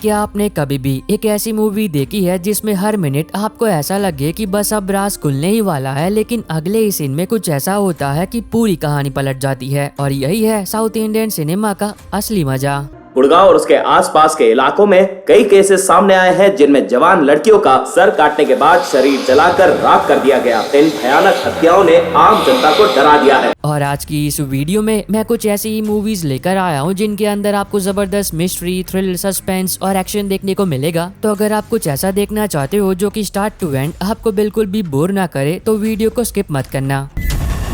क्या आपने कभी भी एक ऐसी मूवी देखी है जिसमें हर मिनट आपको ऐसा लगे कि बस अब राज खुलने ही वाला है, लेकिन अगले ही सीन में कुछ ऐसा होता है कि पूरी कहानी पलट जाती है। और यही है साउथ इंडियन सिनेमा का असली मजा। गुड़गांव और उसके आसपास के इलाकों में कई केसेस सामने आए हैं जिनमें जवान लड़कियों का सर काटने के बाद शरीर जलाकर राख कर दिया गया। इन भयानक हत्याओं ने आम जनता को डरा दिया है। और आज की इस वीडियो में मैं कुछ ऐसी ही मूवीज लेकर आया हूँ जिनके अंदर आपको जबरदस्त मिस्ट्री, थ्रिल, सस्पेंस और एक्शन देखने को मिलेगा। तो अगर आप कुछ ऐसा देखना चाहते हो जो कि स्टार्ट टू एंड आपको बिल्कुल भी बोर ना करे तो वीडियो को स्किप मत करना।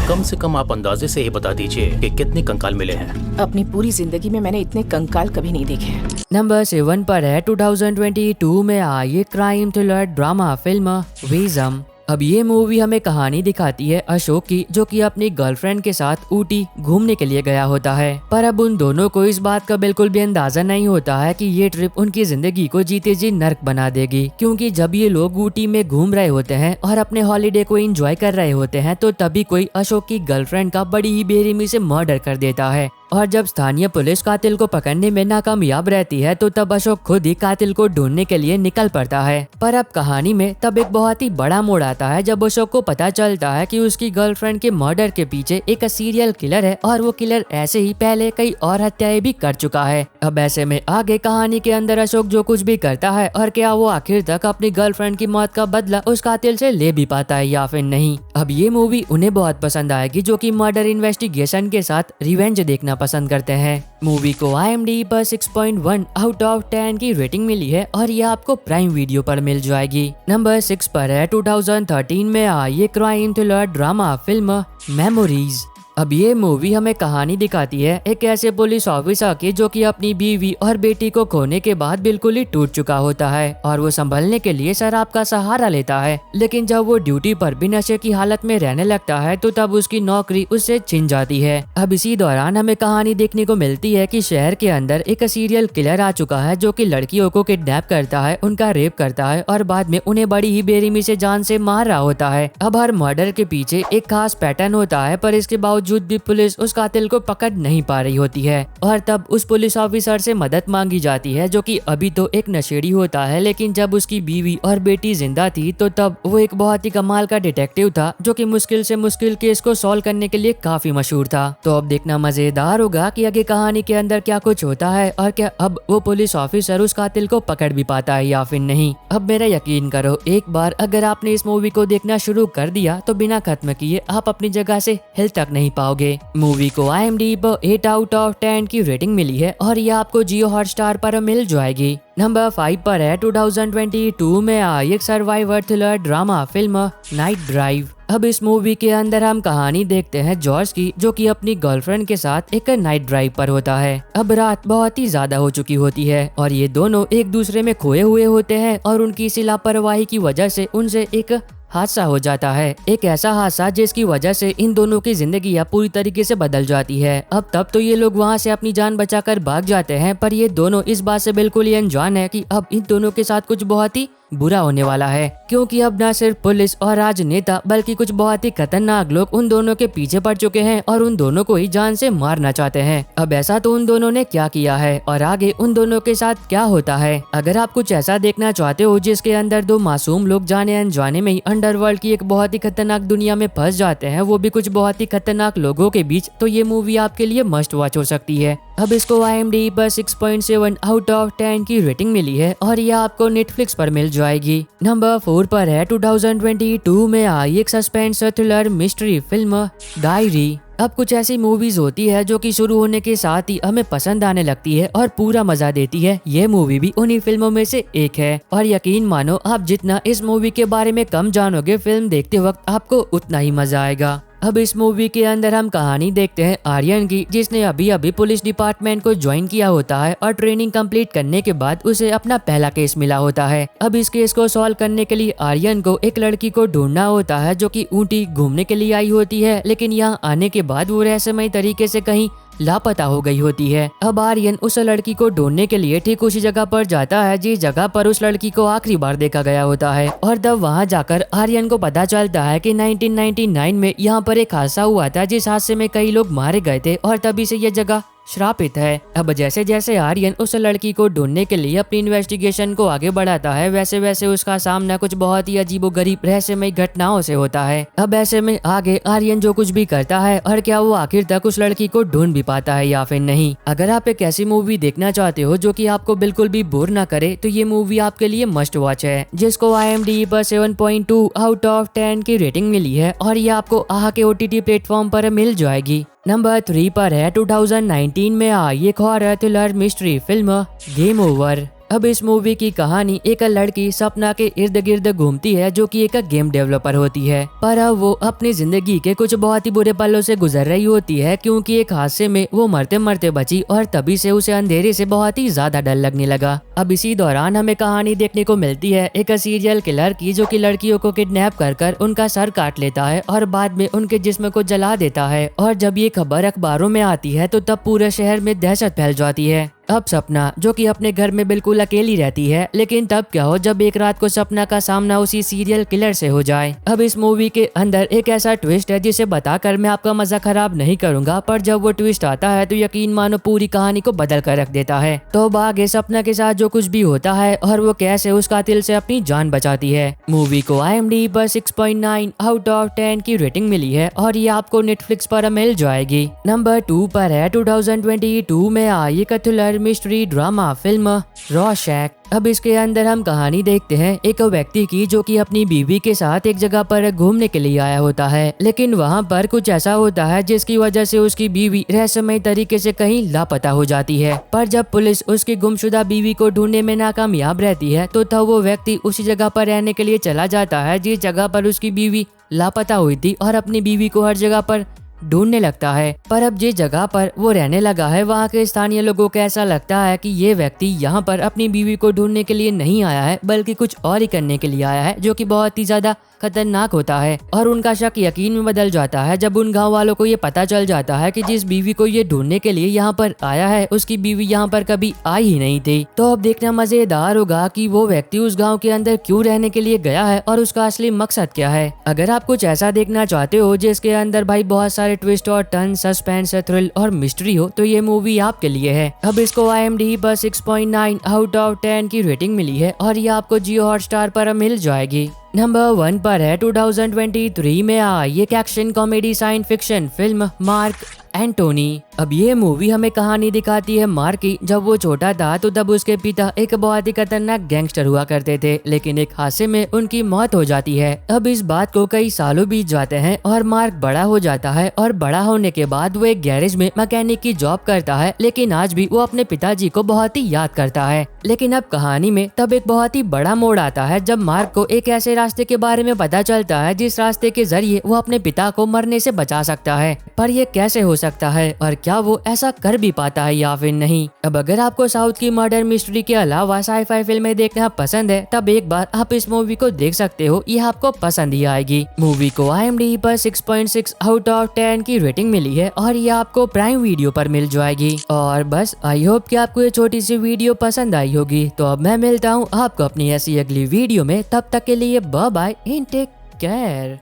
कम से कम आप अंदाजे से ही बता दीजिए कि कितने कंकाल मिले हैं। अपनी पूरी जिंदगी में मैंने इतने कंकाल कभी नहीं देखे हैं। नंबर 7 पर है 2022 में आई ये क्राइम थ्रिलर ड्रामा फिल्म विजम। अब ये मूवी हमें कहानी दिखाती है अशोक की, जो कि अपनी गर्लफ्रेंड के साथ ऊटी घूमने के लिए गया होता है। पर अब उन दोनों को इस बात का बिल्कुल भी अंदाजा नहीं होता है कि ये ट्रिप उनकी जिंदगी को जीते जी नर्क बना देगी। क्योंकि जब ये लोग ऊटी में घूम रहे होते हैं और अपने हॉलीडे को एंजॉय कर रहे होते हैं तो तभी कोई अशोक की गर्लफ्रेंड का बड़ी ही बेरहमी से मर्डर कर देता है। और जब स्थानीय पुलिस कातिल को पकड़ने में नाकामयाब रहती है तो तब अशोक खुद ही कातिल को ढूंढने के लिए निकल पड़ता है। पर अब कहानी में तब एक बहुत ही बड़ा मोड़ आता है जब अशोक को पता चलता है कि उसकी गर्लफ्रेंड के मर्डर के पीछे एक सीरियल किलर है और वो किलर ऐसे ही पहले कई और हत्याएं भी कर चुका है। अब ऐसे में आगे कहानी के अंदर अशोक जो कुछ भी करता है और क्या वो आखिर तक अपनी गर्लफ्रेंड की मौत का बदला उस कातिल से ले भी पाता है या फिर नहीं। अब ये मूवी उन्हें बहुत पसंद आएगी जो कि मर्डर इन्वेस्टिगेशन के साथ रिवेंज देखना पसंद करते हैं। मूवी को IMDb पर 6.1 आउट ऑफ 10 की रेटिंग मिली है और ये आपको प्राइम वीडियो पर मिल जाएगी। नंबर 6 पर है 2013 में आई ये crime thriller drama film memories. अब ये मूवी हमें कहानी दिखाती है एक ऐसे पुलिस ऑफिसर की जो कि अपनी बीवी और बेटी को खोने के बाद बिल्कुल ही टूट चुका होता है और वो संभलने के लिए शराब का सहारा लेता है। लेकिन जब वो ड्यूटी पर भी नशे की हालत में रहने लगता है तो तब उसकी नौकरी उससे छिन जाती है। अब इसी दौरान हमें कहानी देखने को मिलती है कि शहर के अंदर एक सीरियल किलर आ चुका है जो कि लड़कियों को किडनैप करता है, उनका रेप करता है और बाद में उन्हें बड़ी ही बेरहमी से जान से मार रहा होता है। अब हर मर्डर के पीछे एक खास पैटर्न होता है पर इसके बावजूद भी पुलिस उस कातिल को पकड़ नहीं पा रही होती है। और तब उस पुलिस ऑफिसर से मदद मांगी जाती है जो कि अभी तो एक नशेड़ी होता है, लेकिन जब उसकी बीवी और बेटी जिंदा थी तो तब वो एक बहुत ही कमाल का डिटेक्टिव था जो कि मुश्किल से मुश्किल केस को सॉल्व करने के लिए काफी मशहूर था। तो अब देखना मजेदार होगा कि आगे कहानी के अंदर क्या कुछ होता है और क्या अब वो पुलिस ऑफिसर उस कातिल को पकड़ भी पाता है या फिर नहीं। अब मेरा यकीन करो, एक बार अगर आपने इस मूवी को देखना शुरू कर दिया तो बिना खत्म किए आप अपनी जगह से हिल तक नहीं पाओगे। मूवी को IMDb पर 8 आउट ऑफ 10 की रेटिंग मिली है और ये आपको जियो हॉटस्टार पर मिल जाएगी। नंबर 5 पर है 2022 में आई एक survivor thriller drama film night drive. अब इस मूवी के अंदर हम कहानी देखते हैं जॉर्ज की, जो कि अपनी गर्लफ्रेंड के साथ एक नाइट ड्राइव पर होता है। अब रात बहुत ही ज्यादा हो चुकी होती है और ये दोनों एक दूसरे में खोए हुए होते हैं और उनकी इसी लापरवाही की वजह से उनसे एक हादसा हो जाता है। एक ऐसा हादसा जिसकी वजह से इन दोनों की जिंदगी पूरी तरीके से बदल जाती है। अब तब तो ये लोग वहाँ से अपनी जान बचाकर भाग जाते हैं पर ये दोनों इस बात से बिल्कुल ही अनजान है कि अब इन दोनों के साथ कुछ बहुत ही बुरा होने वाला है। क्योंकि अब न सिर्फ पुलिस और राजनेता बल्कि कुछ बहुत ही खतरनाक लोग उन दोनों के पीछे पड़ चुके हैं और उन दोनों को ही जान से मारना चाहते हैं। अब ऐसा तो उन दोनों ने क्या किया है और आगे उन दोनों के साथ क्या होता है। अगर आप कुछ ऐसा देखना चाहते हो जिसके अंदर दो मासूम लोग जाने अनजाने में ही अंडरवर्ल्ड की एक बहुत ही खतरनाक दुनिया में फंस जाते हैं, वो भी कुछ बहुत ही खतरनाक लोगों के बीच, तो ये मूवी आपके लिए मस्ट वॉच हो सकती है। अब इसको IMDb पर 6.7 आउट ऑफ 10 की रेटिंग मिली है और यह आपको नेटफ्लिक्स पर मिल जाएगी। नंबर 4 पर है 2022 में आई एक suspense thriller mystery film diary. अब कुछ ऐसी मूवीज होती है जो कि शुरू होने के साथ ही हमें पसंद आने लगती है और पूरा मजा देती है। ये मूवी भी उन्हीं फिल्मों में से एक है और यकीन मानो आप जितना इस मूवी के बारे में कम जानोगे, फिल्म देखते वक्त आपको उतना ही मजा आएगा। अब इस मूवी के अंदर हम कहानी देखते हैं आर्यन की, जिसने अभी अभी पुलिस डिपार्टमेंट को ज्वाइन किया होता है और ट्रेनिंग कंप्लीट करने के बाद उसे अपना पहला केस मिला होता है। अब इस केस को सॉल्व करने के लिए आर्यन को एक लड़की को ढूंढना होता है जो कि ऊटी घूमने के लिए आई होती है, लेकिन यहाँ आने के बाद वो रहस्यमय तरीके से कहीं लापता हो गई होती है। अब आर्यन उस लड़की को ढूंढने के लिए ठीक उसी जगह पर जाता है जिस जगह पर उस लड़की को आखिरी बार देखा गया होता है और तब वहां जाकर आर्यन को पता चलता है कि 1999 में यहाँ पर एक हादसा हुआ था जिस हादसे में कई लोग मारे गए थे और तभी से यह जगह श्रापित है। अब जैसे जैसे आर्यन उस लड़की को ढूंढने के लिए अपनी इन्वेस्टिगेशन को आगे बढ़ाता है, वैसे वैसे उसका सामना कुछ बहुत ही अजीबोगरीब रहस्यमय घटनाओं से होता है। अब ऐसे में आगे आर्यन जो कुछ भी करता है और क्या वो आखिर तक उस लड़की को ढूंढ भी पाता है या फिर नहीं। अगर आप एक ऐसी मूवी देखना चाहते हो जो कि आपको बिल्कुल भी बोर ना करे, तो ये मूवी आपके लिए मस्ट वॉच है, जिसको IMDb पर 7.2 आउट ऑफ 10 की रेटिंग मिली है और ये आपको आहा के OTT प्लेटफॉर्म पर मिल जाएगी। नंबर 3 पर है 2019 में आई एक horror thriller mystery film game over. अब इस मूवी की कहानी एक लड़की सपना के इर्द गिर्द घूमती है जो कि एक गेम डेवलपर होती है, पर अब वो अपनी जिंदगी के कुछ बहुत ही बुरे पलों से गुजर रही होती है, क्योंकि एक हादसे में वो मरते मरते बची और तभी से उसे अंधेरे से बहुत ही ज्यादा डर लगने लगा। अब इसी दौरान हमें कहानी देखने को मिलती है एक सीरियल किलर की, जो कि लड़कियों को किडनैप कर उनका सर काट लेता है और बाद में उनके जिस्म को जला देता है। और जब ये खबर अखबारों में आती है तो तब पूरे शहर में दहशत फैल जाती है। अब सपना जो कि अपने घर में बिल्कुल अकेली रहती है, लेकिन तब क्या हो जब एक रात को सपना का सामना उसी सीरियल किलर से हो जाए। अब इस मूवी के अंदर एक ऐसा ट्विस्ट है जिसे बताकर मैं आपका मजा खराब नहीं करूंगा, पर जब वो ट्विस्ट आता है तो यकीन मानो पूरी कहानी को बदल कर रख देता है। तो अब आगे सपना के साथ जो कुछ भी होता है और वो कैसे उस कातिल से अपनी जान बचाती है। मूवी को IMDb पर 6.9 आउट ऑफ 10 की रेटिंग मिली है और ये आपको नेटफ्लिक्स पर मिल जाएगी। नंबर 2 पर है 2022 में आई एक थ्रिलर मिस्ट्री ड्रामा फिल्म रॉशैक। अब इसके अंदर हम कहानी देखते हैं एक व्यक्ति की, जो कि अपनी बीवी के साथ एक जगह पर घूमने के लिए आया होता है, लेकिन वहां पर कुछ ऐसा होता है जिसकी वजह से उसकी बीवी रहस्यमय तरीके से कहीं लापता हो जाती है। पर जब पुलिस उसकी गुमशुदा बीवी को ढूंढने में नाकामयाब रहती है तो तब वो व्यक्ति उसी जगह पर रहने के लिए चला जाता है जिस जगह पर उसकी बीवी लापता हुई थी और अपनी बीवी को हर जगह पर ढूंढने लगता है। पर अब जिस जगह पर वो रहने लगा है वहाँ के स्थानीय लोगों को ऐसा लगता है कि ये व्यक्ति यहाँ पर अपनी बीवी को ढूंढने के लिए नहीं आया है, बल्कि कुछ और ही करने के लिए आया है, जो कि बहुत ही ज्यादा खतरनाक होता है। और उनका शक यकीन में बदल जाता है जब उन गांव वालों को ये पता चल जाता है कि जिस बीवी को ये ढूंढने के लिए यहाँ पर आया है उसकी बीवी यहाँ पर कभी आई ही नहीं थी। तो अब देखना मजेदार होगा कि वो व्यक्ति उस गांव के अंदर क्यों रहने के लिए गया है और उसका असली मकसद क्या है। अगर आप कुछ ऐसा देखना चाहते हो जिसके अंदर भाई बहुत सारे ट्विस्ट और टर्न, सस्पेंस, थ्रिल और मिस्ट्री हो, तो ये मूवी आपके लिए है। अब इसको IMDb पर 6.9 आउट ऑफ 10 की रेटिंग मिली है और ये आपको जियो हॉटस्टार पर मिल जाएगी। नंबर 1 पर है 2023 में आई एक action comedy science fiction film Mark Antony. अब ये मूवी हमें कहानी दिखाती है मार्क की। जब वो छोटा था तो तब उसके पिता एक बहुत ही खतरनाक गैंगस्टर हुआ करते थे, लेकिन एक हादसे में उनकी मौत हो जाती है। अब इस बात को कई सालों बीत जाते हैं और मार्क बड़ा हो जाता है और बड़ा होने के बाद वो एक गैरेज में मैकेनिक की जॉब करता है, लेकिन आज भी वो अपने पिताजी को बहुत ही याद करता है। लेकिन अब कहानी में तब एक बहुत ही बड़ा मोड़ आता है जब मार्क को एक ऐसे रास्ते के बारे में पता चलता है जिस रास्ते के जरिए वो अपने पिता को मरने से बचा सकता है। पर ये कैसे हो सकता है और क्या वो ऐसा कर भी पाता है या फिर नहीं। अब अगर आपको साउथ की मर्डर मिस्ट्री के अलावा साई-फाई फिल्में देखना पसंद है तब एक बार आप इस मूवी को देख सकते हो, ये आपको पसंद ही आएगी। मूवी को IMDb पर 6.6 आउट ऑफ 10 की रेटिंग मिली है और ये आपको प्राइम वीडियो पर मिल जाएगी। और बस आई होप कि आपको ये छोटी सी वीडियो पसंद आई होगी। तो अब मैं मिलता हूँ आपको अपनी ऐसी अगली वीडियो में, तब तक के लिए bye bye and take care.